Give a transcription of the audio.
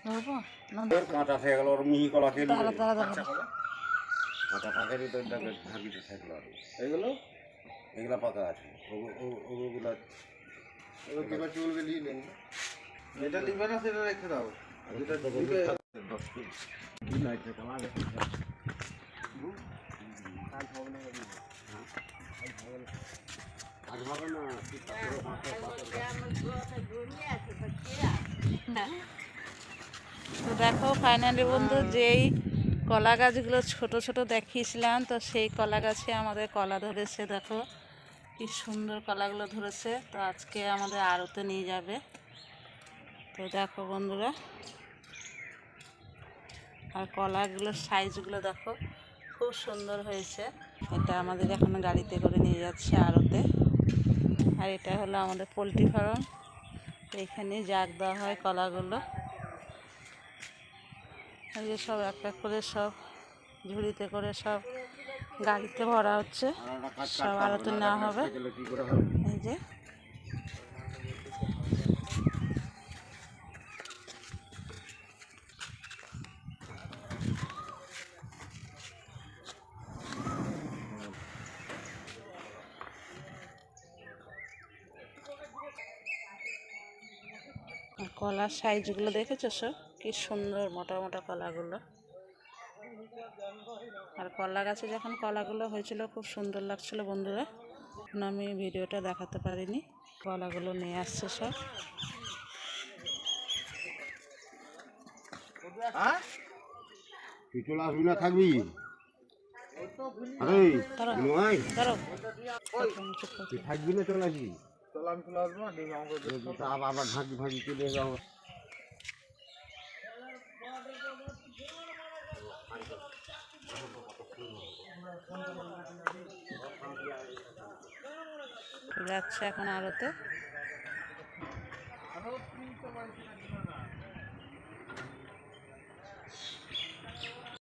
ধরবো না কাঁটা থেকে গেল ওর মিহি কলা খেয়ে দাঁড়া দাঁড়া দাঁড়া কাঁটা পাকেরই তো ঢাকিতে থাকলো আর এইগুলো এগুলো পাকা আছে ওগুলো কিংবা চুলকে নিয়ে নেন যেটা নিবে না সেটা রেখে দাও যেটা নিবে 10 কেজি কি লাগছে তোমার আজ হবে না তো দেখো ফাইনালি বন্ধু যেই কলা গাছগুলো ছোট ছোট দেখিয়েছিলাম তো সেই কলা গাছে আমাদের কলা ধরেছে দেখো কি সুন্দর কলাগুলো ধরেছে তো আজকে আমাদের আড়তে নিয়ে যাবে তো দেখো বন্ধুরা আর কলাগুলোর সাইজগুলো দেখো খুব সুন্দর হয়েছে এটা আমাদের এখন গাড়িতে করে নিয়ে যাচ্ছে আড়তে আর এটা হলো আমাদের পোলট্রি ফার্ম এখানে জাগ দেওয়া হয় কলাগুলো এই যে সব এক এক করে সব ঝুড়িতে করে সব গাড়িতে ভরা হচ্ছে সব আড়তে নেওয়া হবে এই যে কলার সাইজগুলো দেখেছো সব কি সুন্দর মোটা মোটা কলাগুলো আর কলা গাছে যখন কলাগুলো হয়েছিল খুব সুন্দর লাগছিল বন্ধুরা এখন আমি ভিডিওটা দেখাতে পারিনি কলাগুলো নিয়ে আসছে সব তুই চলে আসবি না থাকবি আরে নয় তুই থাকবি না চলে আসবি চলো আমি চলে আসবো আবার ঢাকি ফাঁকি চলে যাবো যাচ্ছে এখন আড়তে